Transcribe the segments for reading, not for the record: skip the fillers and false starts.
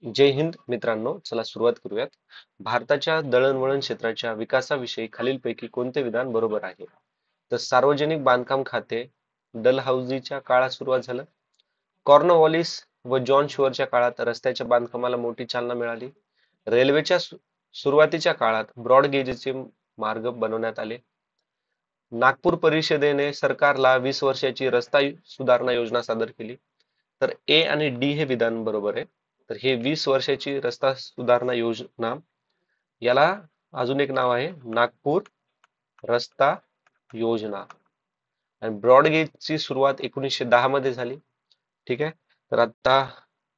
जय हिंद मित्रांनो, चला सुरुवात करूयात. भारताच्या दळणवळण क्षेत्राच्या विकासाविषयी खालीलपैकी कोणते विधान बरोबर आहे? तर सार्वजनिक बांधकाम खाते डलहौसीच्या काळात सुरुवात झालं. कॉर्नवॉलिस व जॉन शुअरच्या काळात रस्त्याच्या बांधकामाला मोठी चालना मिळाली. रेल्वेच्या सुरुवातीच्या काळात ब्रॉड गेजचे मार्ग बनवण्यात आले. नागपूर परिषदेने सरकारला 20 वर्षाची रस्ता सुधारणा योजना सादर केली. तर ए आणि डी हे विधान बरोबर आहे. तर हे 20 वर्षाची रस्ता सुधारणा योजना, याला अजून एक नाव आहे नागपूर रस्ता योजना. आणि ब्रॉडगेजची सुरुवात 1910 मध्ये झाली. ठीक आहे. तर आता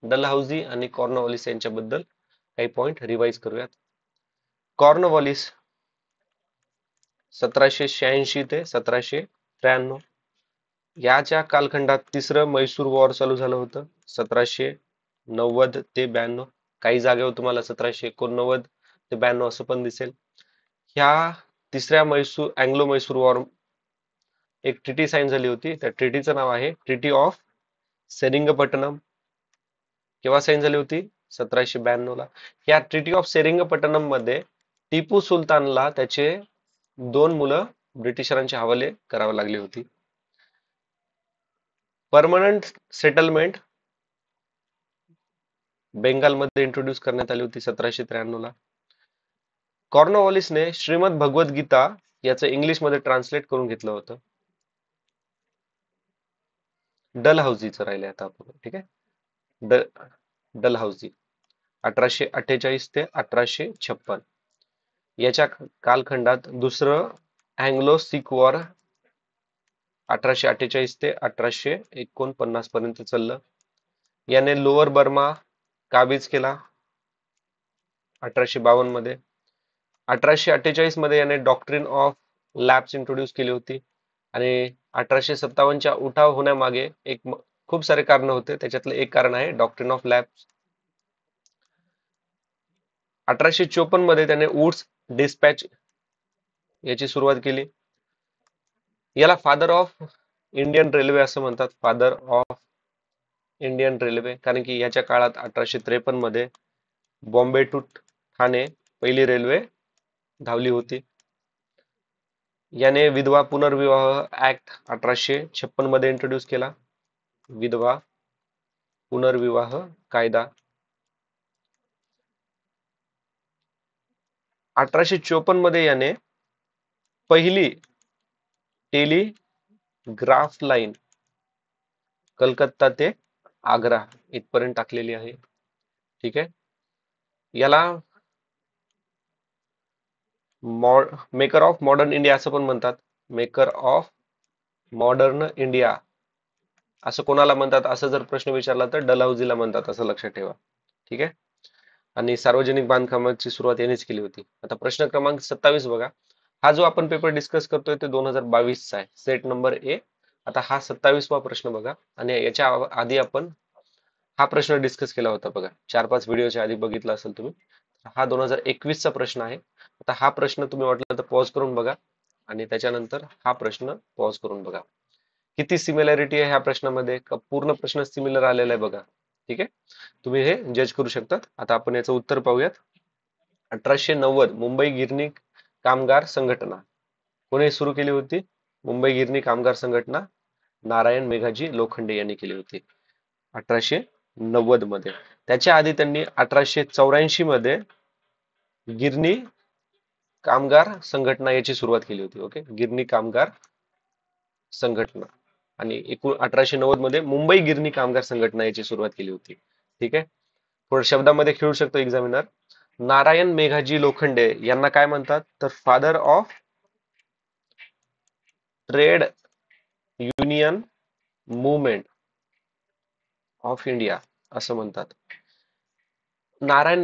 डलहौसी आणि कॉर्नवॉलिस यांच्याबद्दल काही पॉइंट रिवाइज करूयात. कॉर्नवॉलिस 1786 ते 1793, याच्या कालखंडात तिसरं म्हैसूर वॉर चालू झालं होतं 1790 ते 92. काही जागेवर तुम्हाला 1789 ते 92 असं पण दिसेल. ह्या तिसऱ्या अँग्लो म्हैसूर वॉर एक ट्रिटी साईन झाली होती. त्या ट्रिटीचं नाव आहे ट्रिटी ऑफ सेरिंगपट्टणम. केव्हा साईन झाली होती? 1792 ला. या ट्रिटी ऑफ सेरिंगपट्टणम मध्ये टिपू सुलतानला त्याचे 2 मुलं ब्रिटिशरांच्या हवाले करावी लागली होती. परमनंट सेटलमेंट बेंगालमध्ये इंट्रोड्यूस करण्यात आली होती 1793 ला. कॉर्नवॉलिसने श्रीमद भगवत गीता याचं इंग्लिशमध्ये ट्रान्सलेट करून घेतलं होतं. डलहौसीचं राहिले आता आपण. ठीक आहे. डलहौसी 1848 ते 1856. याच्या कालखंडात दुसरं अँग्लो सिख वॉर 1848 ते 1849 पर्यंत चाललं. याने लोअर बर्मा काबीज केला 1852 मध्ये. 1848 मध्ये याने डॉक्ट्रिन ऑफ लॅप्स इंट्रोड्यूस केली होती. आणि 1857च्या उठाव होण्यामागे खूप सारे कारण होते. त्याच्यातलं एक कारण आहे डॉक्ट्रिन ऑफ लॅप्स. 1854 मध्ये त्याने वुड्स डिस्पॅच याची सुरुवात केली. याला फादर ऑफ इंडियन रेल्वे असं म्हणतात. फादर ऑफ इंडियन रेल्वे, कारण की याच्या काळात 1853 मध्ये बॉम्बे टू ठाणे पहिली रेल्वे धावली होती. याने विधवा पुनर्विवाह ऍक्ट 1856 मध्ये इंट्रोड्यूस केला. विधवा पुनर्विवाह कायदा. 1854 मध्ये याने पहिली टेलिग्राफ लाईन कलकत्ता ते आग्रा इथपर्यंत टाकलेली आहे. ठीक आहे. याला मेकर ऑफ मॉडर्न इंडिया असं पण म्हणतात. मेकर ऑफ मॉडर्न इंडिया असं कोणाला म्हणतात असं जर प्रश्न विचारला तर डलहौसीला म्हणतात, असं लक्षात ठेवा. ठीक आहे. आणि सार्वजनिक बांधकामाची सुरुवात यानेच केली होती. आता प्रश्न क्रमांक 27 बघा. हा जो आपण पेपर डिस्कस करतोय ते 2022 चा आहे, सेट नंबर ए. आता हा 27वा प्रश्न बघा. आणि याच्या आधी आपण हा प्रश्न डिस्कस केला होता बघा, 4-5 व्हिडिओच्या आधी बघितला असेल तुम्ही. हा 2021 चा प्रश्न आहे. आता हा प्रश्न तुम्ही वाटलं तर पॉज करून बघा आणि त्याच्यानंतर हा प्रश्न पॉज करून बघा. किती सिमिलॅरिटी आहे ह्या प्रश्नामध्ये, का पूर्ण प्रश्न सिमिलर आलेला आहे बघा. ठीक आहे. तुम्ही हे जज करू शकतात. आता आपण याचं उत्तर पाहूयात. 1890 मुंबई गिरणी कामगार संघटना कोणी सुरू केली होती? मुंबई गिरणी कामगार संघटना नारायण मेघाजी लोखंडे यांनी केली होती 1890 मध्ये. त्याच्या आधी त्यांनी 1884 मध्ये गिरणी कामगार संघटना याची सुरुवात केली होती. ओके, गिरणी कामगार संघटना. आणि 1890 मध्ये मुंबई गिरणी कामगार संघटना याची सुरुवात केली होती. ठीक आहे. थोडं शब्दामध्ये खेळू शकतो एक्झामिनर. नारायण मेघाजी लोखंडे यांना काय म्हणतात? तर father of trade union movement of India असं म्हणतात. नारायण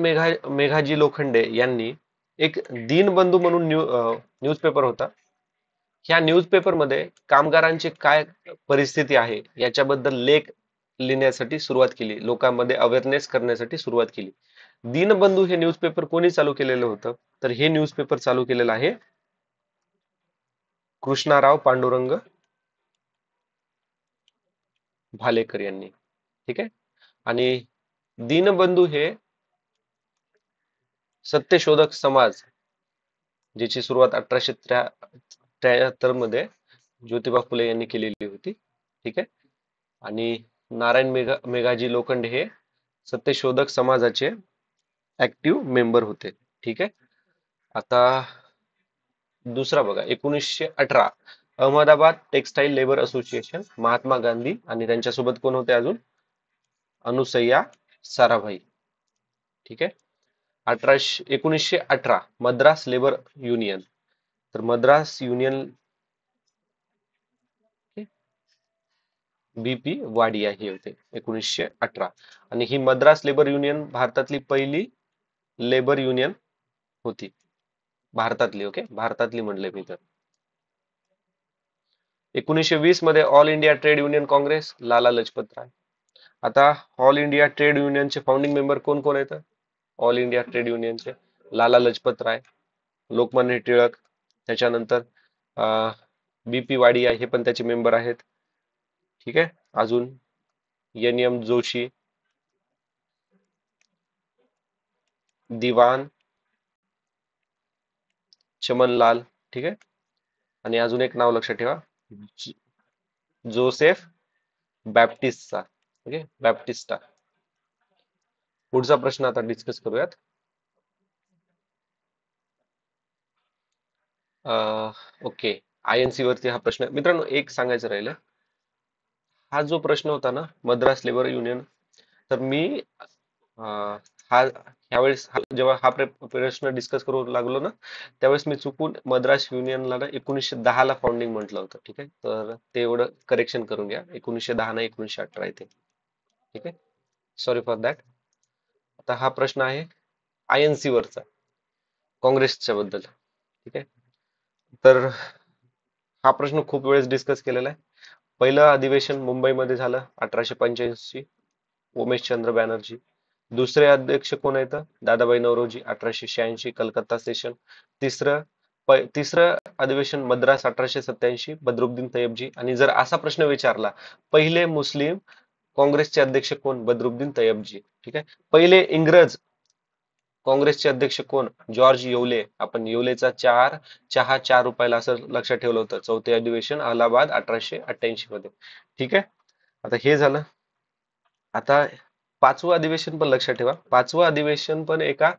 मेघाजी लोखंडे यांनी एक दीनबंधू म्हणून न्यूजपेपर होता. ह्या न्यूजपेपर मध्ये कामगारांची काय परिस्थिती आहे याच्याबद्दल लेख लिहिण्यासाठी सुरुवात केली, लोकांमध्ये अवेअरनेस करण्यासाठी सुरुवात केली. दीनबंधू हे न्यूजपेपर कोणी चालू केलेलं होतं? तर हे न्यूजपेपर चालू केलेलं आहे कृष्णाराव पांडुरंग भालेकर यांनी. ठीक आहे. आणि दीनबंधू हे सत्यशोधक समाज ज्याची सुरुवात 1873 मध्ये ज्योतिबा फुले यांनी केलेली होती. ठीक आहे. आणि नारायण मेघाजी लोखंडे हे सत्यशोधक समाजाचे ऍक्टिव्ह मेंबर होते. ठीक आहे. आता दुसरा बघा, 1918 Ahmedabad textile labour association, Mahatma Gandhi आणि त्यांच्यासोबत कोण होते अजून, अनुसय्या साराभाई. ठीक आहे. 1918 मद्रास लेबर युनियन, तर मद्रास युनियन बीपी वाडिया हे होते 1918. आणि ही मद्रास लेबर युनियन भारतातली पहिली लेबर युनियन होती. भारतातली, ओके, भारतातली म्हणले मी तर. 1920 मध्ये All India Trade Union Congress, Lala Lajpat Rai. आता ऑल इंडिया ट्रेड युनियनचे फाउंडिंग मेंबर कोण कोण आहेत? ऑल इंडिया ट्रेड युनियनचे लाला लजपत राय, लोकमान्य टिळक, त्याच्यानंतर बीपी वाडिया हे पण त्याचे मेंबर आहेत. ठीक आहे. अजून एन जोशी, दिवान चमनलाल. ठीक आहे. आणि अजून एक नाव लक्षात ठेवा, जोसेफ बॅप्टिस्टा. ओके, बॅप्टिस्टा. पुढचा प्रश्न आता डिस्कस करूयात. ओके, आयएनसी वरती हा प्रश्न. मित्रांनो, एक सांगायचं राहिलं, हा जो प्रश्न होता ना मद्रास लेबर युनियन, तर मी ह्यावेळेस जेव्हा हा प्रश्न डिस्कस करू लागलो ना, त्यावेळेस मी चुकून मद्रास युनियनला ना 1910 ला फाउंडिंग म्हटलं होतं. ठीक आहे. तर ते एवढं करेक्शन करून घ्या, 1910 ना 1918 येते. ठीक आहे. Sorry for that. आता हा प्रश्न आहे आयएनसी वरचा, काँग्रेसच्या बद्दल. ठीक आहे. तर हा प्रश्न खूप वेळेस डिस्कस केलेला आहे. पहिलं अधिवेशन मुंबईमध्ये झालं 1885, उमेशचंद्र बॅनर्जी. दुसरे अध्यक्ष कोण आहेत? दादाभाई नौरोजी, 1886 कलकत्ता सेशन. तिसरं अधिवेशन मद्रास 1887, बद्रुद्दीन तय्यबजी. आणि जर असा प्रश्न विचारला, पहिले मुस्लिम काँग्रेसचे अध्यक्ष कोण? बद्रुद्दीन तय्यबजी. ठीक आहे. पहिले इंग्रज काँग्रेसचे अध्यक्ष कोण? जॉर्ज येवले. आपण येवलेचा चहा 4 रुपयाला असं लक्षात ठेवलं होतं. चौथे अधिवेशन अलाहाबाद 1888 मध्ये. ठीक आहे. आता हे झालं. आता पाचवं अधिवेशन पण लक्षात ठेवा. पाचवं अधिवेशन पण एका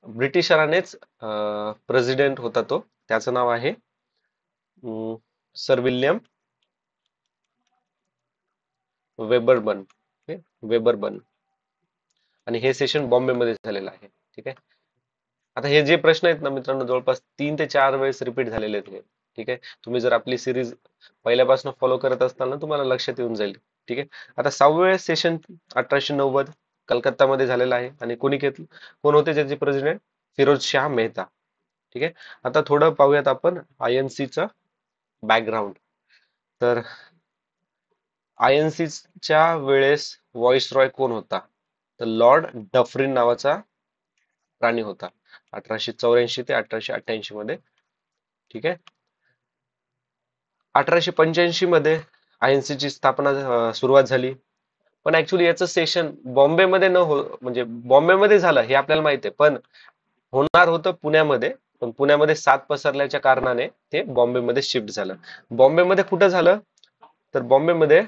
ब्रिटिशरानेच प्रेसिडेंट होता तो. त्याचं नाव आहे सर विल्यम वेबरबन. वेबरबन. आणि हे सेशन बॉम्बे मध्ये झालेलं आहे. ठीक आहे. आता हे जे प्रश्न आहेत ना मित्रांनो, जवळपास 3 ते 4 वेळेस रिपीट झालेले आहेत. ठीक आहे. तुम्ही जर आपली सिरीज पहिल्यापासून फॉलो करत असताल ना, तुम्हाला लक्षात येऊन जाईल. ठीक आहे. आता 6वे सेशन 1890 कलकत्तामध्ये झालेलं आहे. आणि कोण होते त्याचे प्रेसिडेंट? फिरोज शाह मेहता. ठीक आहे. आता थोडं पाहूयात आपण आयएनसीचं बॅकग्राऊंड. तर आयएनसीच्या वेळेस व्हॉइसरॉय कोण होता? तर लॉर्ड डफरिन नावाचा प्राणी होता, 1884 ते 1888 मध्ये. ठीक आहे. 1885 मध्ये आयएनसी ची स्थापना सुरुवात झाली. पण ऍक्च्युली याचं सेशन बॉम्बे मध्ये म्हणजे बॉम्बे मध्ये झालं हे आपल्याला माहिती आहे, पण होणार होतं पुण्यामध्ये. पण पुण्यामध्ये साथ पसरल्याच्या कारणाने ते बॉम्बे मध्ये शिफ्ट झालं. बॉम्बे मध्ये कुठं झालं? तर बॉम्बे मध्ये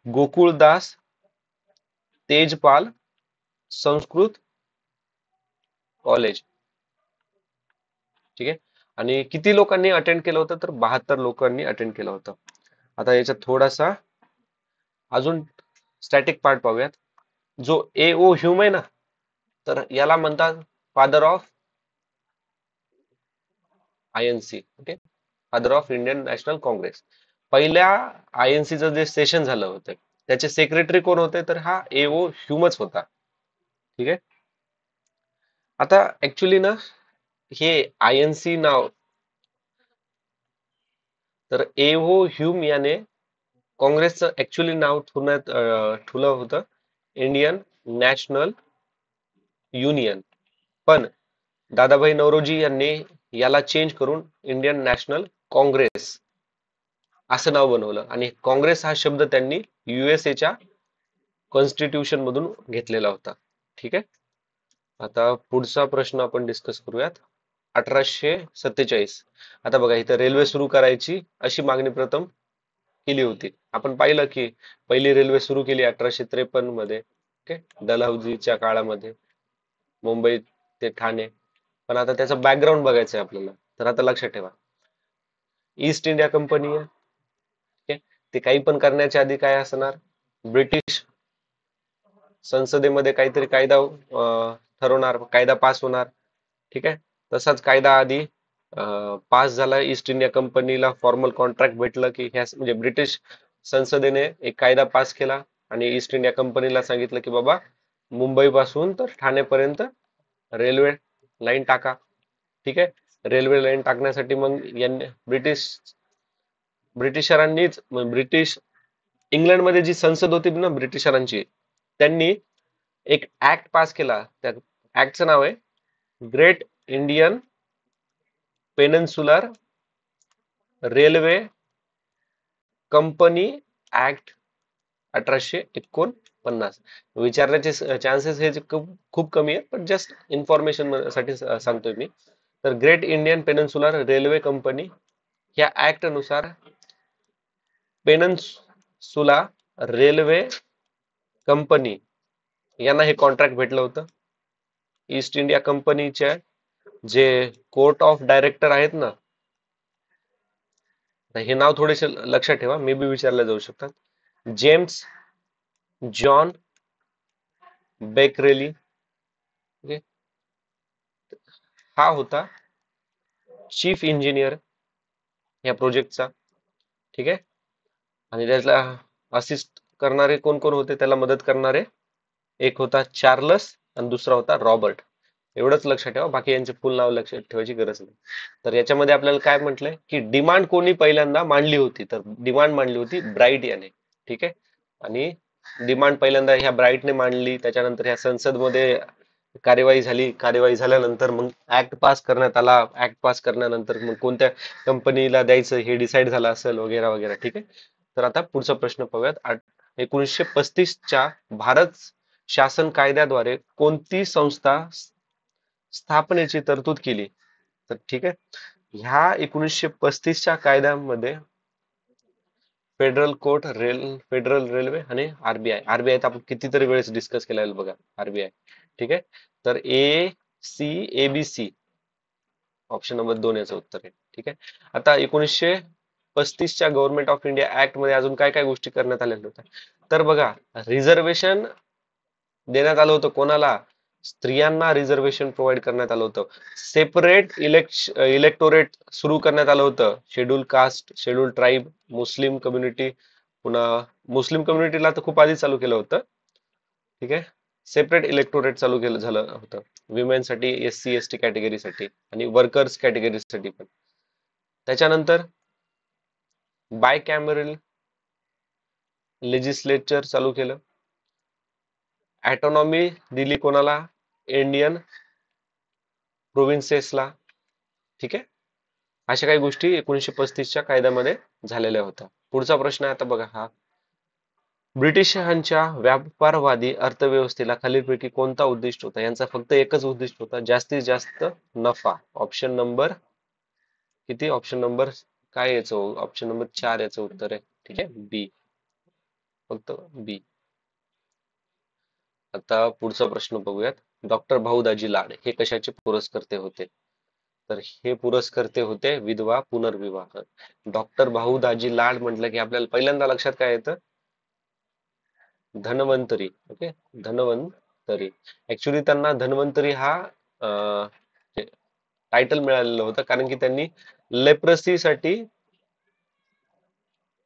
गोकुळदास तेजपाल संस्कृत कॉलेज. ठीक आहे. आणि किती लोकांनी अटेंड केलं होतं? तर 72 लोकांनी अटेंड केलं होतं. आता याच्यात थोडासा अजून स्टॅटिक पार्ट पाहूयात. जो ए.ओ. ह्यूम आहे ना, तर याला म्हणतात father of INC. Okay, father of Indian National Congress. पहिल्या आयएनसीचं जे सेशन झालं होतं त्याचे सेक्रेटरी कोण होते? तर हा ए.ओ. ह्यूमच होता. ठीक आहे. आता ऍक्च्युली ना हे आयएनसी नाव, तर ए.ओ. ह्यूम याने काँग्रेसचं ऍक्च्युली नाव ठेवलं होतं इंडियन नॅशनल युनियन. पण दादाभाई नौरोजी यांनी याला चेंज करून इंडियन नॅशनल काँग्रेस असं नाव बनवलं. आणि काँग्रेस हा शब्द त्यांनी युएसएच्या कॉन्स्टिट्यूशन मधून घेतलेला होता. ठीक आहे. आता पुढचा प्रश्न आपण डिस्कस करूयात. 1847. आता बघा इथं रेल्वे सुरू करायची अशी मागणी प्रथम केली होती. आपण पाहिलं की पहिली रेल्वे सुरू केली 1853 मध्ये. ओके, डलहौसीच्या काळामध्ये, मुंबई ते ठाणे. पण आता त्याचं बॅकग्राऊंड बघायचं आहे आपल्याला. तर आता लक्षात ठेवा, ईस्ट इंडिया कंपनी आहे. ओके, ते काही पण करण्याच्या आधी काय असणार, ब्रिटिश संसदेमध्ये काहीतरी कायदा ठरवणार, कायदा पास होणार. ठीक आहे, तसाच कायदा आधी पास झाला. ईस्ट इंडिया कंपनीला फॉर्मल कॉन्ट्रॅक्ट भेटलं की ह्या म्हणजे ब्रिटिश संसदेने एक कायदा पास केला आणि ईस्ट इंडिया कंपनीला सांगितलं की बाबा, मुंबई पासून तर ठाणेपर्यंत रेल्वे लाईन टाका. ठीक आहे, रेल्वे लाईन टाकण्यासाठी मग यांनी ब्रिटिशरांनीच ब्रिटिश इंग्लंडमध्ये जी संसद होती ना ब्रिटिशरांची, त्यांनी एक ऍक्ट पास केला. त्या ऍक्टचं नाव आहे Great Indian Peninsular Railway Company Act 1849. विचारण्याचे चान्सेस हे खूप खूप कमी आहेत, पण जस्ट इन्फॉर्मेशन साठी सांगतोय मी. तर great Indian Peninsular Railway company या ऍक्ट नुसार पेनिन्सुला रेल्वे कंपनी यांना हे कॉन्ट्रॅक्ट भेटलं होतं. ईस्ट इंडिया कंपनीचे जे कोर्ट ऑफ डायरेक्टर आहेत ना, हे नाव थोडेसे लक्षात ठेवा, मे बी विचारले जाऊ शकतात. James John बेकरेली. ओके, हा होता चीफ इंजिनियर या प्रोजेक्टचा. ठीक आहे, आणि त्याला असिस्ट करणारे कोण कोण होते, त्याला मदत करणारे, एक होता चार्लस आणि दुसरा होता रॉबर्ट. एवढंच लक्षात ठेवा, बाकी यांचे फुल नाव लक्षात ठेवायची गरज नाही. तर याच्यामध्ये आपल्याला काय म्हटलंय की डिमांड कोणी पहिल्यांदा मांडली होती, तर डिमांड मांडली होती ब्राईट याने. ठीक आहे, आणि डिमांड पहिल्यांदा ह्या ब्राईटने मांडली. त्याच्यानंतर ह्या संसदमध्ये कार्यवाही झाली. कार्यवाही झाल्यानंतर मग ऍक्ट पास करण्यात आला. ऍक्ट पास करण्यानंतर मग कोणत्या कंपनीला द्यायचं हे डिसाईड झालं असेल, वगैरे वगैरे. ठीक आहे, तर आता पुढचा प्रश्न पाहूयात. 1935च्या भारत शासन कायद्याद्वारे कोणती संस्था स्थापनेची तरतूद केली? तर ठीक आहे, ह्या 1935च्या कायद्यामध्ये फेडरल रेल्वे आणि आरबीआय तर आपण कितीतरी वेळेस डिस्कस केलेलं बघा, आरबीआय. ठीक आहे, तर ACABC ऑप्शन नंबर 2 याचं उत्तर आहे. ठीक आहे, आता 1935च्या गव्हर्नमेंट ऑफ इंडिया ऍक्ट मध्ये अजून काय काय गोष्टी करण्यात आल्या होत्या, तर बघा, रिझर्वेशन देण्यात आलं होतं कोणाला, स्त्रियांना रिझर्वेशन प्रोव्हाइड करण्यात आलं होतं. सेपरेट इलेक्टोरेट सुरू करण्यात आलं होतं. Schedule caste, schedule tribe, Muslim community. पुन्हा मुस्लिम कम्युनिटीला तर खूप आधी चालू केलं होतं. ठीक आहे, सेपरेट इलेक्टोरेट चालू केलं झालं होतं विमेनसाठी, SC ST कॅटेगरीसाठी आणि वर्कर्स कॅटेगरीसाठी पण. त्याच्यानंतर बाय कॅमरल लेजिस्लेचर चालू केलं. ऑटोनॉमी दिली कोणाला, इंडियन प्रोव्हिन्सेसला. ठीक आहे, अशा काही गोष्टी 1935च्या कायद्यामध्ये झालेल्या होत्या. पुढचा प्रश्न आहे आता बघा हा. ब्रिटिशांच्या व्यापारवादी अर्थव्यवस्थेला खालीलपैकी कोणता उद्दिष्ट होता? यांचा फक्त एकच उद्दिष्ट होता, जास्तीत जास्त नफा. ऑप्शन नंबर किती, ऑप्शन नंबर काय याचं, ऑप्शन नंबर 4 याचं उत्तर आहे. ठीक आहे, बी, फक्त बी. आता पुढचा प्रश्न बघूयात. डॉक्टर भाऊ दाजी लाड हे कशाचे पुरस्कर्ते होते? तर हे पुरस्कर्ते होते विधवा पुनर्विवाह. डॉक्टर भाऊ दाजी लाड म्हटलं की आपल्याला पहिल्यांदा लक्षात काय येतं, धन्वंतरी. ओके, धन्वंतरी. ऍक्च्युली त्यांना धन्वंतरी हा टायटल मिळालेलं होतं कारण की त्यांनी लेप्रसीसाठी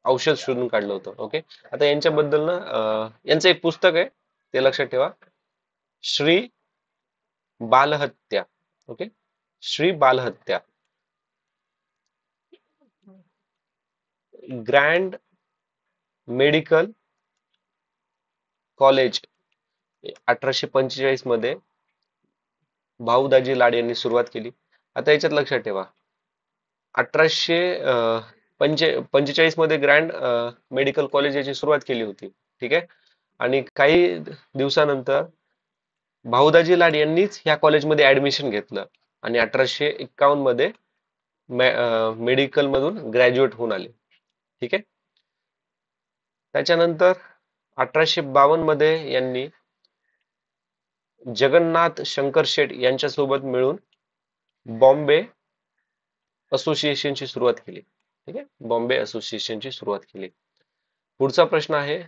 औषध शोधून काढलं होतं. ओके, आता यांच्याबद्दल ना यांचं एक पुस्तक आहे, ते लक्षात ठेवा, श्री बालहत्या. ओके, श्री बालहत्या. ग्रँड मेडिकल कॉलेज 1845 मध्ये भाऊदाजी लाड यांनी सुरुवात केली. आता याच्यात लक्षात ठेवा, 1845 मध्ये ग्रँड मेडिकल कॉलेज याची सुरुवात केली होती. ठीक आहे, आणि काही दिवसानंतर भाऊदाजी लाड यांनीच ह्या कॉलेजमध्ये ऍडमिशन घेतलं आणि 1851 मध्ये मेडिकल मधून ग्रॅज्युएट होऊन आले. ठीक आहे. त्याच्यानंतर 1852 मध्ये यांनी जगन्नाथ शंकर शेठ यांच्यासोबत मिळून बॉम्बे असोसिएशनची सुरुवात केली. ठीक आहे. बॉम्बे असोसिएशनची सुरुवात केली. पुढचा प्रश्न आहे,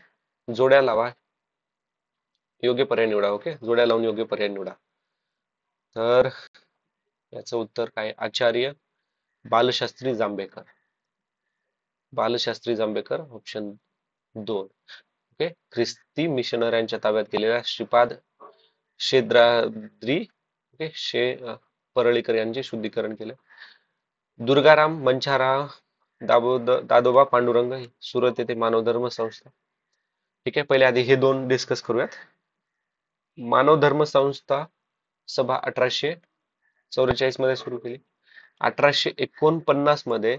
जोड्या लावा, योग्य पर्याय निवडा. ओके, जोड्या लावून योग्य पर्याय निवडा. तर याचं उत्तर काय? आचार्य बालशास्त्री जांभेकर. बालशास्त्री जांभेकर ऑप्शन 2. ओके. ख्रिस्ती मिशनऱ्यांच्या ताब्यात गेलेल्या श्रीपाद शेद्राद्री ओके परळीकर यांचे शुद्धीकरण केले. दुर्गाराम मंछाराम दादोबा पांडुरंग सुरत येथे मानव धर्म संस्था. ठीक आहे. पहिले आधी हे दोन डिस्कस करूयात. मानव धर्म संस्था सभा 1844 मध्ये सुरू केली. 1849 मध्ये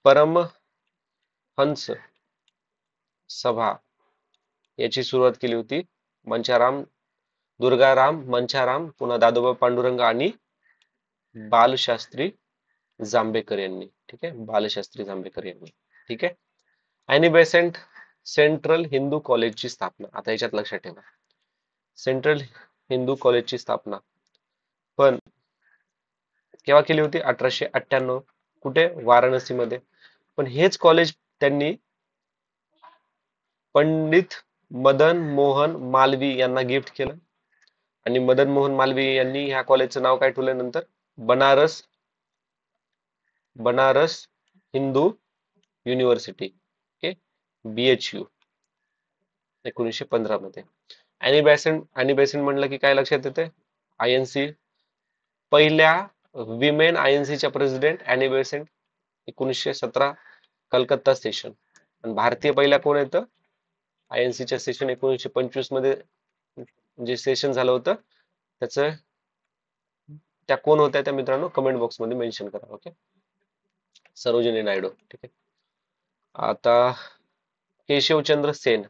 परमहंस सभा याची सुरुवात केली होती. दुर्गाराम मंछाराम, पुन्हा दादोबा पांडुरंग आणि बालशास्त्री जांभेकर यांनी. ठीक आहे. बालशास्त्री जांभेकर यांनी. ठीक आहे. अॅनी बेसेंट सेंट्रल हिंदू कॉलेजची स्थापना. आता याच्यात लक्षात ठेवा, सेंट्रल हिंदू कॉलेजची स्थापना पण केव्हा केली होती? 1898. कुठे? वाराणसीमध्ये. पण हेच कॉलेज त्यांनी पंडित मदन मोहन मालवीय यांना गिफ्ट केलं आणि मदन मोहन मालवीय यांनी ह्या कॉलेजचं नाव काय ठेवलं नंतर? Banaras Hindu university. Okay, BHU 1915 मध्ये. अॅनी बेसेंट म्हणलं की काय लक्षात येते? INC पहिल्या विमेन INC च्या president Annie Besant 1917 Calcutta session. आणि भारतीय पहिल्या कोण येतं? INC च्या सेशन 1925 मध्ये जे सेशन झालं होतं त्याचं त्या कोण होत्या त्या मित्रांनो कमेंट बॉक्स मध्ये मेन्शन करा. ओके, सरोजिनी नायडू. ठीक आहे. आता केशवचंद्र सेन.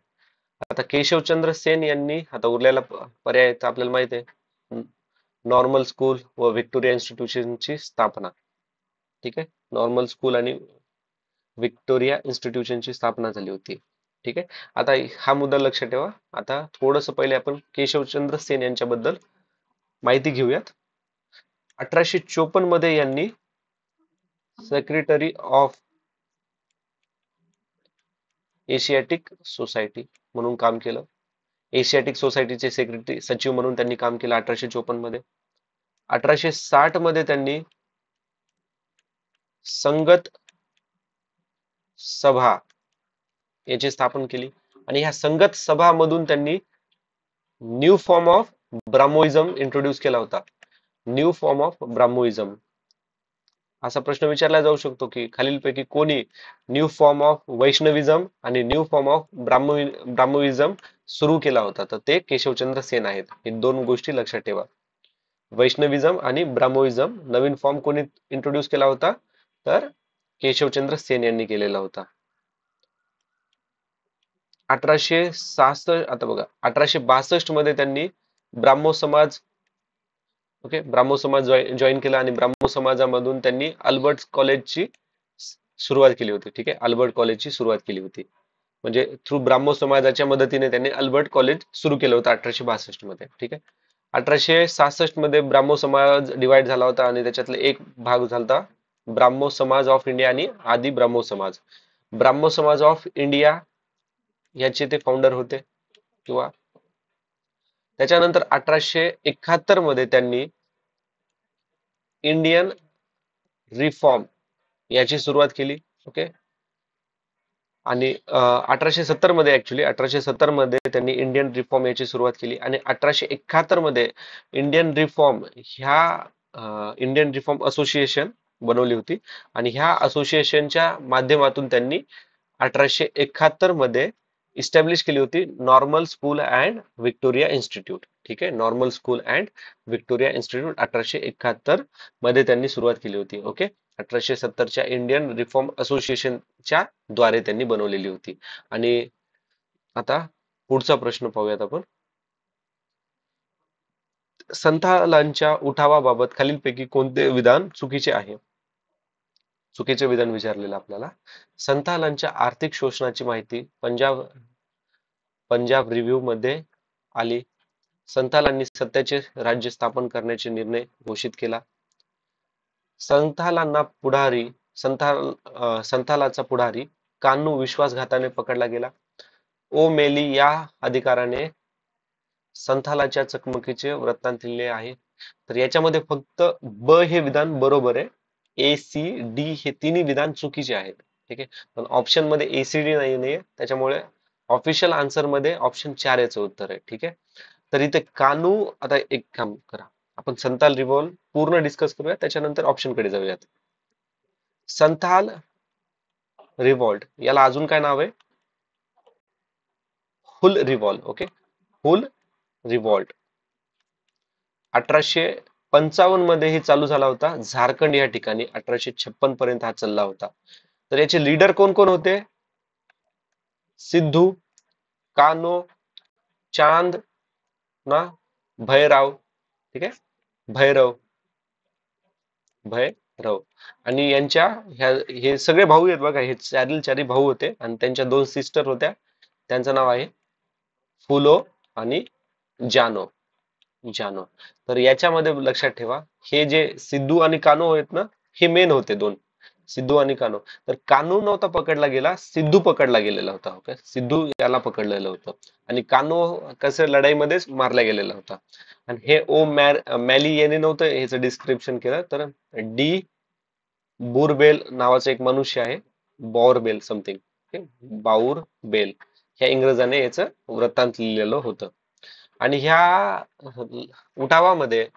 आता केशवचंद्र सेन यांनी, आता उरलेला पर्याय आपल्याला माहिती आहे, नॉर्मल स्कूल व व्हिक्टोरिया इन्स्टिट्यूशनची स्थापना. ठीक आहे. नॉर्मल स्कूल आणि व्हिक्टोरिया इन्स्टिट्यूशनची स्थापना झाली होती. ठीक आहे. आता हा मुद्दा लक्षात ठेवा. आता थोडस पहिले आपण केशवचंद्र सेन यांच्याबद्दल माहिती घेऊयात. 1854 मध्ये यांनी सेक्रेटरी ऑफ एशियाटिक सोसायटी म्हणून काम केलं. एशियाटिक सोसायटीचे सेक्रेटरी सचिव म्हणून त्यांनी काम केलं 1854 मध्ये. 1860 मध्ये त्यांनी संगत सभा याची स्थापना केली आणि ह्या संगत सभा मधून त्यांनी new form of Brahmoism introduce केला होता. New form of Brahmoism. असा प्रश्न विचारला जाऊ शकतो की खालीलपैकी कोणी न्यू फॉर्म ऑफ वैष्णविझम आणि न्यू फॉर्म ऑफ ब्राह्मोइझम सुरू केला होता? तर ते केशवचंद्र सेन आहेत. हे दोन गोष्टी लक्षात ठेवा. वैष्णविझम आणि ब्राह्मोइझम नवीन फॉर्म कोणी इंट्रोड्यूस केला होता? तर केशवचंद्र सेन यांनी केलेला होता. 1866, आता बघा, 1862 मध्ये त्यांनी ब्राह्मो समाज ब्राह्मो समाज जॉईन केला आणि ब्राह्मो समाजामधून त्यांनी अल्बर्ट कॉलेजची सुरुवात केली होती. ठीक आहे. अल्बर्ट कॉलेजची सुरुवात केली होती. म्हणजे थ्रू ब्राह्मो समाजाच्या मदतीने त्यांनी अल्बर्ट कॉलेज सुरू केलं होतं 1862 मध्ये. ठीक आहे. 1866 मध्ये ब्राह्मो समाज डिवाइड झाला होता आणि त्याच्यातला एक भाग झाला ब्राह्मो समाज ऑफ इंडिया आणि आदि ब्राह्मो समाज. ब्राह्मो समाज ऑफ इंडिया याचे ते फाउंडर होते. किंवा त्याच्यानंतर 1871 मध्ये त्यांनी इंडियन रिफॉर्म याची सुरुवात केली. ओके. आणि 1870 मध्ये, ऍक्च्युली 1870 मध्ये त्यांनी इंडियन रिफॉर्म याची सुरुवात केली आणि 1871 मध्ये Indian reform Indian reform association बनवली होती आणि ह्या असोसिएशनच्या माध्यमातून त्यांनी 1871 मध्ये इस्टॅब्लिश केली होती normal school and Victoria institute. ठीक आहे. Normal school and Victoria institute 1871 मध्ये त्यांनी सुरुवात केली होती. ओके. 1870च्या इंडियन रिफॉर्म असोसिएशनच्या द्वारे त्यांनी बनवलेली होती. आणि आता पुढचा प्रश्न पाहूयात आपण. संथालांच्या उठावाबाबत खालीलपैकी कोणते विधान चुकीचे आहे? चुकीचे विधान विचारलेलं आपल्याला. संथालांच्या आर्थिक शोषणाची माहिती पंजाब रिव्ह्यू मध्ये आली. संथालांनी सत्याचे राज्य स्थापन करण्याचे निर्णय घोषित केला. संथालांना पुढारी संथालाचा पुढारी कान्हू विश्वासघाताने पकडला गेला. ओ मेली या अधिकाराने संथालाच्या चकमकीचे वृत्तांत लिहिले आहे. तर याच्यामध्ये फक्त ब हे विधान बरोबर आहे. ए सी डी हे तिन्ही विधान चुकीचे आहेत. ठीक आहे, पण ऑप्शन मध्ये एसीडी नाहीये, त्याच्यामुळे ऑफिशियल आन्सर मध्ये ऑप्शन 4 याचं उत्तर आहे. ठीक आहे, तर इथे कानू, आता एक काम करा, आपण संथाल रिव्हॉल्व पूर्ण डिस्कस करूया, त्याच्यानंतर ऑप्शन कडे जाऊयात. संथाल रिव्हॉल्ट याला अजून काय नाव आहे? हुल रिव्हॉल्ट. ओके, हुल रिव्हॉल्ट 1855 मध्ये ही चालू झाला होता. झारखंड या ठिकाणी 1856 पर्यंत हा चालला होता. तर याचे लीडर कोण कोण होते? सिद्धू, कानो, चांद ना भैरव. ठीक आहे, भैरव, भैरव. आणि यांच्या हे सगळे भाऊ आहेत बघा, हे चारी भाऊ होते आणि त्यांच्या 2 सिस्टर होत्या. त्यांचं नाव आहे फुलो आणि जानो. जानो. तर याच्यामध्ये लक्षात ठेवा, हे जे सिद्धू आणि कान्हो आहेत ना, हे मेन होते 2, सिद्धू आणि कान्हो. तर कान्हो नव्हता पकडला गेला, सिद्धू पकडला गेलेला होता. ओके, सिद्धू याला पकडलेलं होतं आणि कान्हो कसं लढाईमध्येच मारला गेलेला होता. आणि हे मॅली याने नव्हतं ह्याचं डिस्क्रिप्शन केलं, तर डी बुरबेल नावाचा एक मनुष्य आहे, बॉरबेल समथिंग, बाऊर बेल, ह्या इंग्रजाने याचं वृत्तांत लिहिलेलं होतं. आणि ह्या उठावामध्ये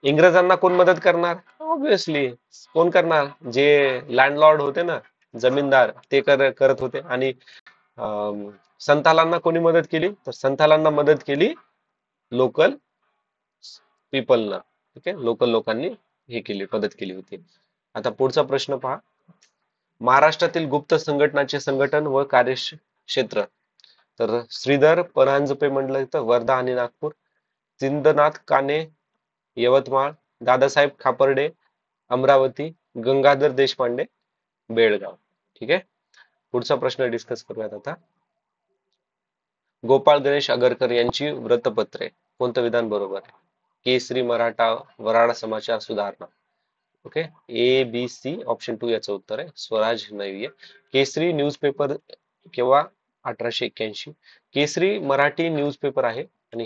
इंग्रजांना कोण मदत करणार? ऑब्विसली कोण करणार? जे लँडलॉर्ड होते ना, जमीनदार, ते करत होते. आणि संथालांना कोणी मदत केली? तर संथालांना मदत केली लोकल पीपलना. ठीक आहे, लोकल लोकांनी हे केली, मदत केली होती. आता पुढचा प्रश्न पहा. महाराष्ट्रातील गुप्त संघटनाचे संघटन व कार्यक्षेत्र. तर श्रीधर परांजपे म्हटलं तर वर्धा आणि नागपूर, सिंदनाथ काणे यवतमाळ, दादासाहेब खापर्डे अमरावती, गंगाधर देशपांडे बेळगाव. ठीक आहे, पुढचा प्रश्न डिस्कस करूयात आता. गोपाळ गणेश आगरकर यांची वृत्तपत्रे. कोणतं विधान बरोबर आहे? केसरी, मराठा, वराडा समाचार, सुधारणा. Okay, A B C option 2 याचं उत्तर आहे. स्वराज नाहीये. केसरी न्यूजपेपर केव्हा? 1881. केसरी मराठी न्यूजपेपर आहे आणि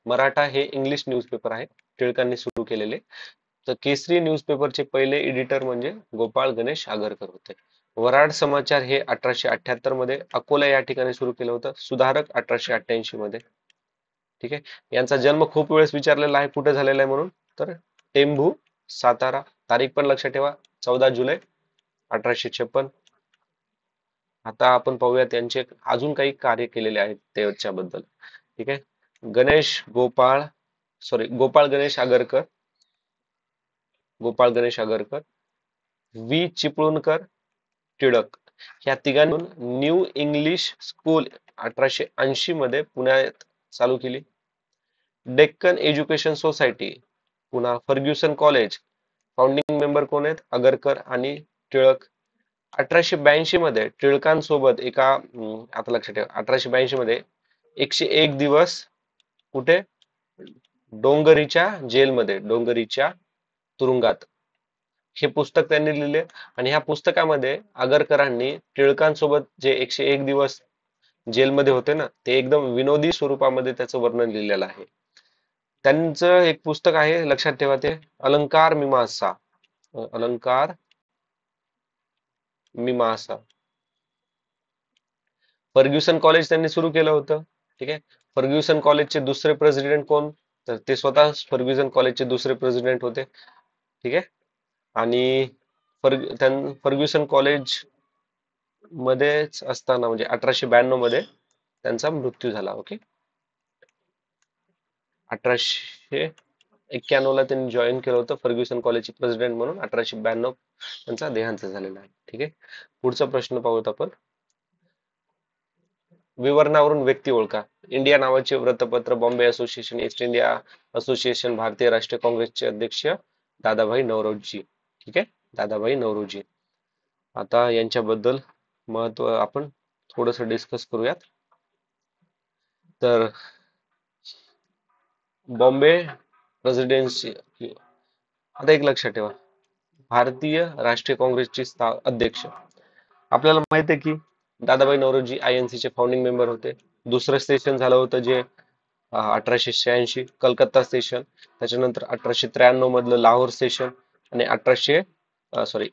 मराठा हे इंग्लिश न्यूजपेपर आहे, टिळकांनी सुरू केलेले. तर केसरी न्यूजपेपरचे पहिले एडिटर म्हणजे गोपाळ गणेश आगरकर होते. वराड समाचार हे 1878 मध्ये अकोला या ठिकाणी सुरू केलं होतं. सुधारक 1888 मध्ये. ठीक आहे, यांचा जन्म खूप वेळेस विचारलेला आहे कुठे झालेला आहे म्हणून, तर टेंभू, सातारा. तारीख पण लक्षात ठेवा, 14 जुलै 1856. आता आपण पाहूया त्यांचे अजून काही कार्य केलेले आहेत त्याच्याबद्दल. ठीक आहे, गोपाळ गणेश आगरकर, गणेश आगरकर, व्ही चिपळूणकर, टिळक, ह्या तिघांनी न्यू इंग्लिश स्कूल 1880 मध्ये पुण्यात चालू केली. डेक्कन एज्युकेशन सोसायटी, पुन्हा फर्ग्युसन कॉलेज, फाउंडिंग मेंबर कोण आहेत? आगरकर आणि टिळक. 1882 मध्ये टिळकांसोबत आता लक्षात ठेवा, 1882 मध्ये 101 दिवस कुठे? डोंगरीच्या जेलमध्ये, डोंगरीच्या तुरुंगात, हे पुस्तक त्यांनी लिहिले. आणि ह्या पुस्तकामध्ये आगरकरांनी टिळकांसोबत जे 101 दिवस जेलमध्ये होते ना, ते एकदम विनोदी स्वरूपामध्ये त्याचं वर्णन लिहिलेलं आहे. त्यांचं एक पुस्तक आहे, लक्षात ठेवा, ते अलंकार मीमांसा. अलंकार मीमांसा. फर्ग्युसन कॉलेज त्यांनी सुरू केलं होतं. ठीक आहे, फर्ग्युसन कॉलेजचे दुसरे प्रेसिडेंट कोण? तर ते स्वतः फर्ग्युसन कॉलेजचे दुसरे प्रेसिडेंट होते. ठीक आहे, आणि फर्ग्युसन कॉलेज मध्येच असताना म्हणजे 1892 मध्ये त्यांचा मृत्यू झाला. ओके, 1891 ला त्यांनी जॉईन केलं होतं फर्ग्युसन कॉलेजचे प्रेसिडेंट म्हणून. 1892 त्यांचा देहांत झालेला आहे. ठीक आहे, पुढचा प्रश्न पाहूत आपण. विवरणावरून व्यक्ती ओळखा. इंडिया नावाचे वृत्तपत्र, Bombay association, east India association, भारतीय राष्ट्रीय काँग्रेसचे अध्यक्ष दादाभाई नौरोजी. ठीक आहे, दादाभाई नौरोजी. आता यांच्याबद्दल महत्व आपण थोडस डिस्कस करूयात. तर बॉम्बे प्रेसिडेन्सी, आता एक लक्षात ठेवा, भारतीय राष्ट्रीय काँग्रेसचे अध्यक्ष. आपल्याला माहित आहे की दादाभाई नौरोजी INC चे फाउंडिंग मेंबर होते. दुसरं सेशन झालं होतं जे 1886 कलकत्ता सेशन, त्याच्यानंतर 1893 मधलं लाहोर सेशन आणि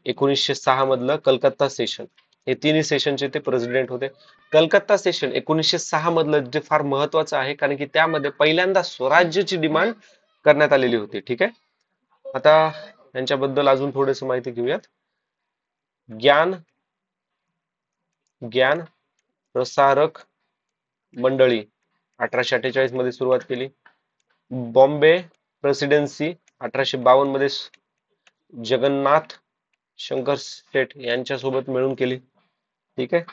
1906 मधलं कलकत्ता सेशन. हे तिन्ही सेशनचे ते प्रेसिडेंट होते. कलकत्ता सेशन 1906 मधलं जे फार महत्वाचं आहे, कारण की त्यामध्ये पहिल्यांदा स्वराज्याची डिमांड करण्यात आलेली होती. ठीक आहे, आता यांच्याबद्दल अजून थोडस माहिती घेऊयात. ज्ञान ज्ञान प्रसारक मंडळी 1848 मध्ये सुरुवात केली. बॉम्बे प्रेसिडेन्सी 1852 मध्ये जगन्नाथ शंकर शेठ यांच्यासोबत मिळून केली. ठीक आहे,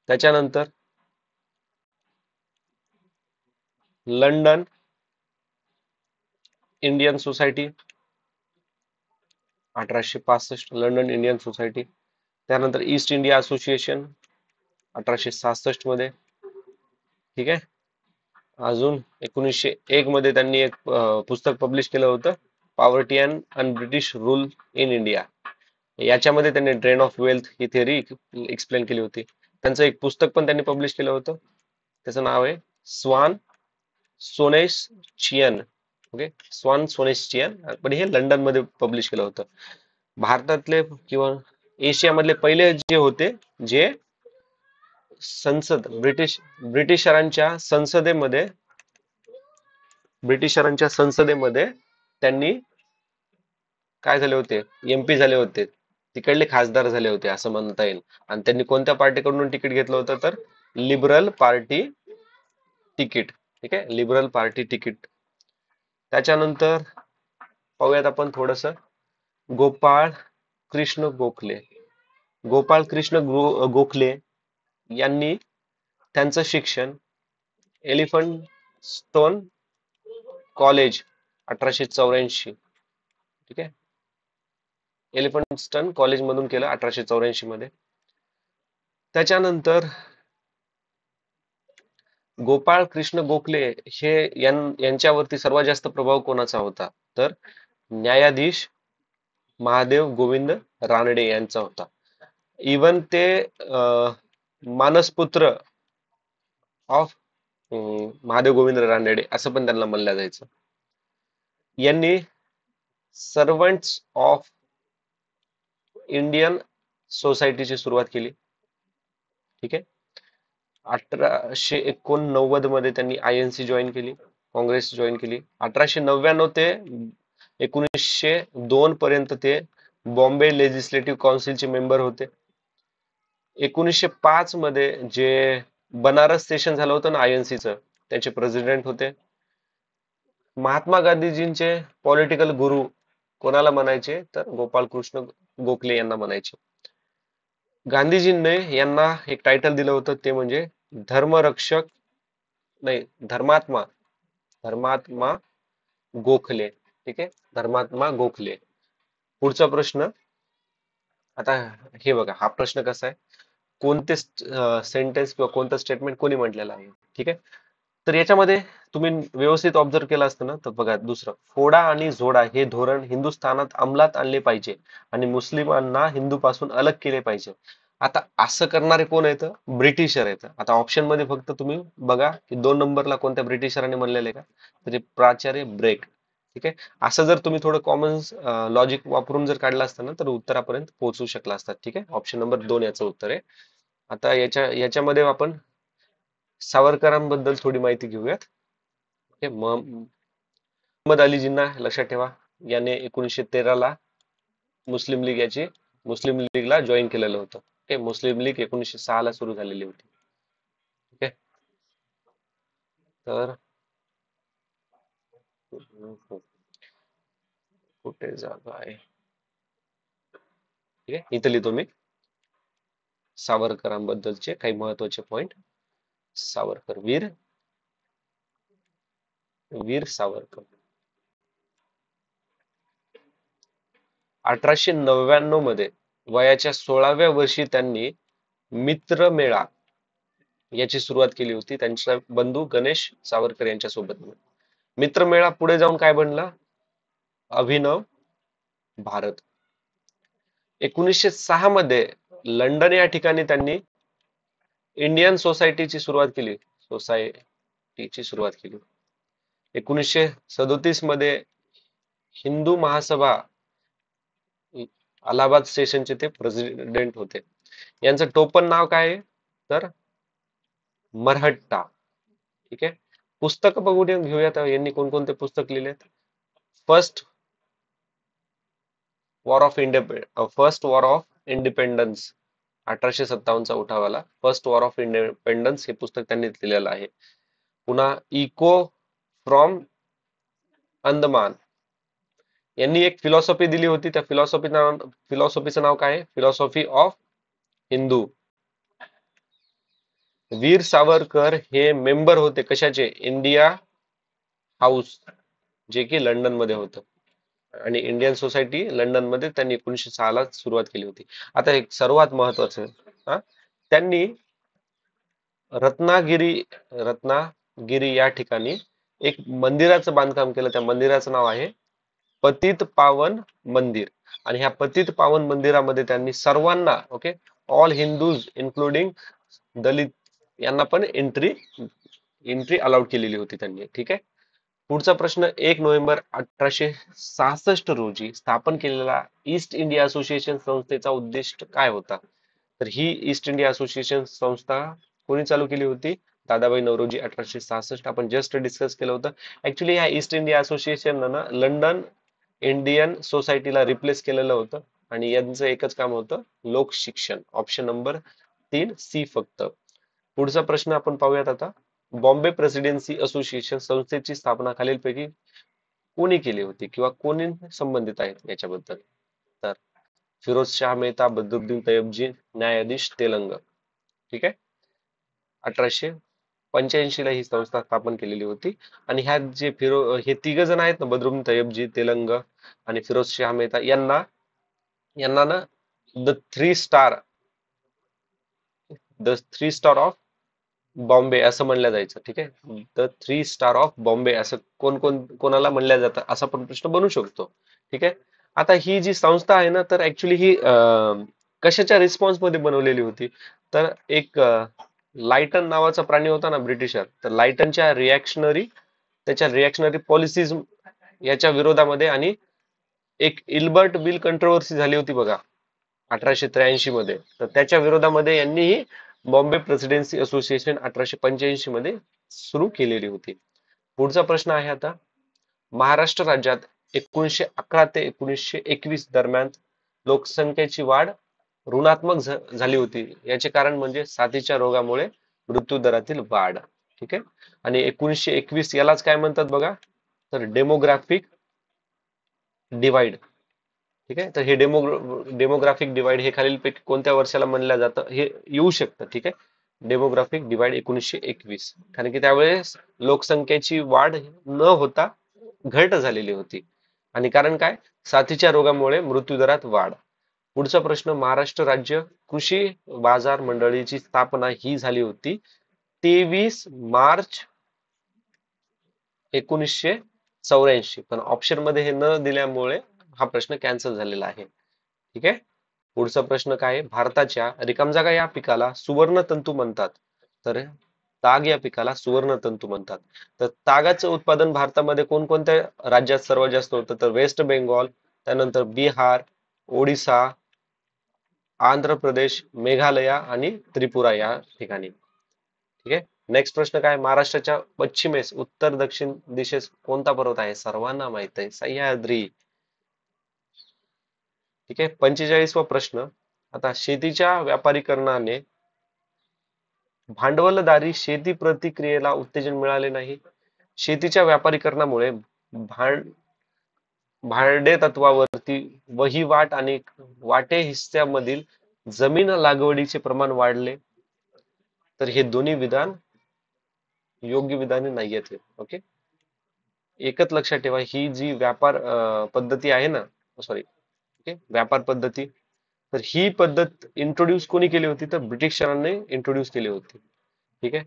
त्याच्यानंतर London Indian society 1865, London Indian society. त्यानंतर ईस्ट इंडिया असोसिएशन 1866 मध्ये. ठीक आहे, अजून 1901 मध्ये त्यांनी एक पुस्तक पब्लिश केलं होतं, poverty and British rule in India. याच्यामध्ये त्यांनी drain of wealth he theory explain केली होती. त्यांचं एक पुस्तक पण त्यांनी पब्लिश केलं होतं, त्याचं नाव आहे स्वान सोनेशियन. ओके, स्वान सोनेशियन, पण हे लंडन मध्ये पब्लिश केलं होतं. भारतातले किंवा एशियामधले पहिले जे होते जे संसद ब्रिटिशरांच्या संसदेमध्ये त्यांनी काय झाले होते, MP झाले होते, तिकडले खासदार झाले होते असं म्हणता येईल. आणि त्यांनी कोणत्या पार्टीकडून तिकीट घेतलं होतं, तर लिबरल पार्टी तिकीट. ठीक आहे, लिबरल पार्टी तिकीट. त्याच्यानंतर पाहूयात आपण थोडस गोपाळ कृष्ण गोखले. गोपाळ कृष्ण गोखले यांनी त्यांचं शिक्षण एलिफंट स्टोन कॉलेज 1884, ठीक आहे, एलिफंटस्टन कॉलेज मधून केलं 1884 मध्ये. त्याच्यानंतर गोपाळ कृष्ण गोखले हे यांच्यावरती सर्वात जास्त प्रभाव कोणाचा होता, तर न्यायाधीश महादेव गोविंद रानडे यांचा होता. इवन ते मानसपुत्र ऑफ महादेव गोविंद रानडे असं पण त्यांना म्हणलं जायचं. यांनी सर्वंट्स ऑफ इंडियन सोसायटीची सुरुवात केली. ठीक आहे, 1889 मध्ये त्यांनी INC जॉईन केली, काँग्रेस जॉईन केली. 1899 ते 1902 पर्यंत ते बॉम्बे लेजिस्लेटिव्ह काउन्सिलचे मेंबर होते. 1905 मध्ये जे बनारस सेशन झालं होतं ना INC चं, त्याचे प्रेसिडेंट होते. महात्मा गांधीजींचे पॉलिटिकल गुरु कोणाला म्हणायचे, तर गोपाळ कृष्ण गोखले यांना म्हणायचे. गांधीजींनी यांना एक टायटल दिलं होतं, ते म्हणजे धर्मरक्षक, नाही, धर्मात्मा धर्मात्मा गोखले. ठीक आहे, धर्मात्मा गोखले. पुढचा प्रश्न. आता हे बघा, हा प्रश्न कसा आहे, कोणते सेंटेन्स किंवा कोणतं स्टेटमेंट कोणी म्हटलेलं आहे. ठीक आहे, तर याच्यामध्ये तुम्ही व्यवस्थित ऑब्झर्व केलं असतं ना, तर बघा, दुसरं, फोडा आणि झोडा हे धोरण हिंदुस्थानात अंमलात आणले पाहिजे आणि मुस्लिमांना हिंदूपासून अलग केले पाहिजे. आता असं करणारे कोण आहेत, ब्रिटिशर आहेत. आता ऑप्शन मध्ये फक्त तुम्ही बघा की 2 नंबरला कोणत्या ब्रिटिशरांनी म्हणलेले का, तर ते प्राचार्य ब्रेक. ठीक आहे, असं जर तुम्ही थोडं कॉमन लॉजिक वापरून जर काढलं असतं ना, तर उत्तरापर्यंत पोहोचू शकला असतात. ठीक आहे, ऑप्शन नंबर 2 याचं उत्तर आहे. आता याच्यामध्ये आपण सावरकरांबद्दल थोडी माहिती घेऊयात. मोहम्मद अलीजींना लक्षात ठेवा, याने 1913 ला मुस्लिम लीगला जॉईन केलेलं होतं. ओके, मुस्लिम लीग 1906 ला सुरू झालेली होती. ओके, तर कुठे जागा आहे, ठीक आहे, इथं लिहितो मी सावरकरांबद्दलचे काही महत्वाचे पॉइंट. सावरकर, वीर वीर सावरकर. 1899 मध्ये वयाच्या 16व्या वर्षी त्यांनी मित्रमेळा याची सुरुवात केली होती त्यांच्या बंधू गणेश सावरकर यांच्या सोबत. मित्रमेळा पुढे जाऊन काय बनला? अभिनव भारत. 1906 मध्ये लंडन या ठिकाणी त्यांनी इंडियन सोसायटीची सुरुवात केली. सोसायटीची सुरुवात केली. 1937 मध्ये हिंदू महासभा अलाहाबाद स्टेशनचे ते प्रेसिडेंट होते. यांचं टोपण नाव काय आहे? तर मरहट्टा. ठीक आहे. पुस्तक बघून घेऊयात यांनी कोणकोणते पुस्तक लिहिलेत. फर्स्ट वॉर ऑफ इंडिपेंडन्स 1857चा उठावाला फर्स्ट वॉर ऑफ इंडिपेंडन्स हे पुस्तक त्यांनी लिहिलेलं आहे. पुन्हा इको फ्रॉम अंदमान यांनी एक फिलॉसॉफी दिली होती. त्या फिलॉसॉफीचं नाव काय आहे? Philosophy of Hindu. वीर सावरकर हे मेंबर होते कशाचे? इंडिया हाऊस, जे की लंडन मध्ये होतं. आणि इंडियन सोसायटी लंडन मध्ये त्यांनी 1906 ला सुरुवात केली होती. आता एक सर्वात महत्वाचं, त्यांनी रत्नागिरी या ठिकाणी एक मंदिराचं बांधकाम केलं. त्या मंदिराचं नाव आहे पतित पावन मंदिर. आणि ह्या पतित पावन मंदिरामध्ये त्यांनी सर्वांना, ओके, ऑल हिंदूज इन्क्लुडिंग दलित यांना पण एंट्री अलाउड केलेली होती त्यांनी. ठीक आहे. पुढचा प्रश्न, 1 नोव्हेंबर 1866 रोजी स्थापन केलेला ईस्ट इंडिया असोसिएशन संस्थेचा उद्दिष्ट काय होता? तर ही ईस्ट इंडिया असोसिएशन संस्था कोणी चालू केली होती? दादाभाई नौरोजी 1866. आपण जस्ट डिस्कस केलं होतं. ऍक्च्युली ह्या ईस्ट इंडिया असोसिएशन ना लंडन इंडियन सोसायटीला रिप्लेस केलेलं होतं आणि यांचं एकच काम होतं, लोक शिक्षण. ऑप्शन नंबर 3 सी फक्त. पुढचा प्रश्न आपण पाहूयात आता. बॉम्बे प्रेसिडेन्सी असोसिएशन संस्थेची स्थापना खालीलपैकी कोणी केली होती किंवा कोणी संबंधित आहेत याच्याबद्दल? तर फिरोज शाह मेहता, बद्रुद्दीन तय्यबजी, न्यायाधीश तेलंग. ठीक आहे. 1885 ला ही संस्था स्थापन केलेली होती. आणि ह्या जे हे तिघ जण आहेत ना, बद्रुद्दीन तय्यबजी, तेलंग आणि फिरोज शाह मेहता, यांना ना the three star of Bombay असं म्हणलं जायचं. ठीक आहे. द 3 स्टार ऑफ बॉम्बे असं कोणाला म्हणलं जातं असा पण प्रश्न बनू शकतो. ठीक आहे. आता ही जी संस्था आहे ना, तर ऍक्च्युली ही कशाच्या रिस्पॉन्स मध्ये बनवलेली होती? तर एक लायटन नावाचा प्राणी होता ना, ब्रिटिशर, तर लायटनच्या त्याच्या रिॲक्शनरी पॉलिसीज याच्या विरोधामध्ये, आणि एक इल्बर्ट बिल कंट्रोवर्सी झाली होती बघा 1883 मध्ये, तर त्याच्या विरोधामध्ये यांनी ही बॉम्बे प्रेसिडेन्सी असोसिएशन 1885 मध्ये सुरू केलेली होती. पुढचा प्रश्न आहे आता, महाराष्ट्र राज्यात 1911 ते 1921 दरम्यान लोकसंख्येची वाढ ऋणात्मक झाली होती. याचे कारण म्हणजे साथीच्या रोगामुळे मृत्यू दरातील वाढ. ठीक आहे. आणि 1921 यालाच काय म्हणतात बघा? तर डेमोग्राफिक डिवाइड. ठीक आहे. तर हे डेमोग्राफिक डिवाइड हे खालीलपैकी कोणत्या वर्षाला म्हणलं जातं? हे येऊ शकतं. ठीक आहे. डेमोग्राफिक डिवाइड 1921, कारण की त्यावेळेस लोकसंख्येची वाढ न होता घट झालेली होती. आणि कारण काय? साथीच्या रोगामुळे मृत्यूदरात वाढ. पुढचा प्रश्न, महाराष्ट्र राज्य कृषी बाजार मंडळीची स्थापना ही झाली होती 23 मार्च 1984. पण ऑप्शन मध्ये हे न दिल्यामुळे हा प्रश्न कॅन्सल झालेला आहे. ठीक आहे. पुढचा प्रश्न काय आहे? भारताच्या रिकामजागा या पिकाला सुवर्ण तंतू म्हणतात. तर ताग या पिकाला सुवर्ण तंतू म्हणतात. तर तागाचं उत्पादन भारतामध्ये कोणकोणत्या राज्यात सर्वात जास्त होतं? तर वेस्ट बेंगॉल, त्यानंतर बिहार, ओडिसा, आंध्र प्रदेश, मेघालया आणि त्रिपुरा या ठिकाणी. ठीक आहे. नेक्स्ट प्रश्न काय? महाराष्ट्राच्या पश्चिमेस उत्तर दक्षिण दिशेस कोणता पर्वत आहे? सर्वांना माहित आहे, सह्याद्री. ठीक आहे. 45वा प्रश्न, आता शेतीच्या व्यापारीकरणाने भांडवलदारी शेती प्रतिक्रियेला उत्तेजन मिळाले नाही. शेतीच्या व्यापारीकरणामुळे भाडे तत्वावरती वहिवाट आणि वाटे हिस्स्यामधील जमीन लागवडीचे प्रमाण वाढले. तर हे दोन्ही विधान योग्य विधाने नाही आहेत. ओके, एकच लक्षात ठेवा, ही जी व्यापार पद्धती आहे ना, सॉरी, ओके, व्यापार पद्धती, तर ही पद्धत इंट्रोड्यूस कोणी केली होती? तर ब्रिटिशरांनी इंट्रोड्यूस केली होती. ठीक आहे.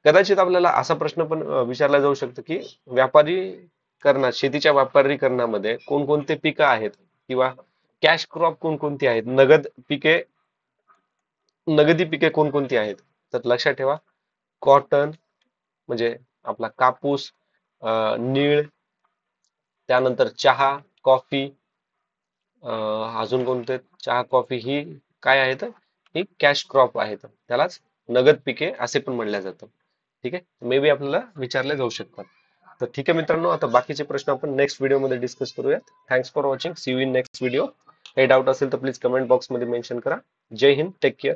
कदाचित आपल्याला असा प्रश्न पण विचारला जाऊ शकतो की व्यापारीकरणात, शेतीच्या व्यापारीकरणामध्ये कोणकोणते पिकं आहेत किंवा कॅश क्रॉप कोणकोणती आहेत, नगदी पिके कोणकोणती आहेत? तर लक्षात ठेवा, कॉटन म्हणजे आपला कापूस, नीळ, त्यानंतर चहा, कॉफी, अजून कोणते, चहा कॉफी ही काय आहेत? ही कॅश क्रॉप आहेत, त्यालाच नगद पिके असे पण म्हणल्या जातं. ठीक आहे, मे बी आपल्याला विचारले जाऊ शकतात. तर ठीक आहे मित्रांनो, आता बाकीचे प्रश्न आपण नेक्स्ट व्हिडिओमध्ये डिस्कस करूयात. Thanks for watching, see you in next video. काही डाऊट असेल तर प्लीज कमेंट बॉक्समध्ये मेन्शन करा. जय हिंद, टेक केअर.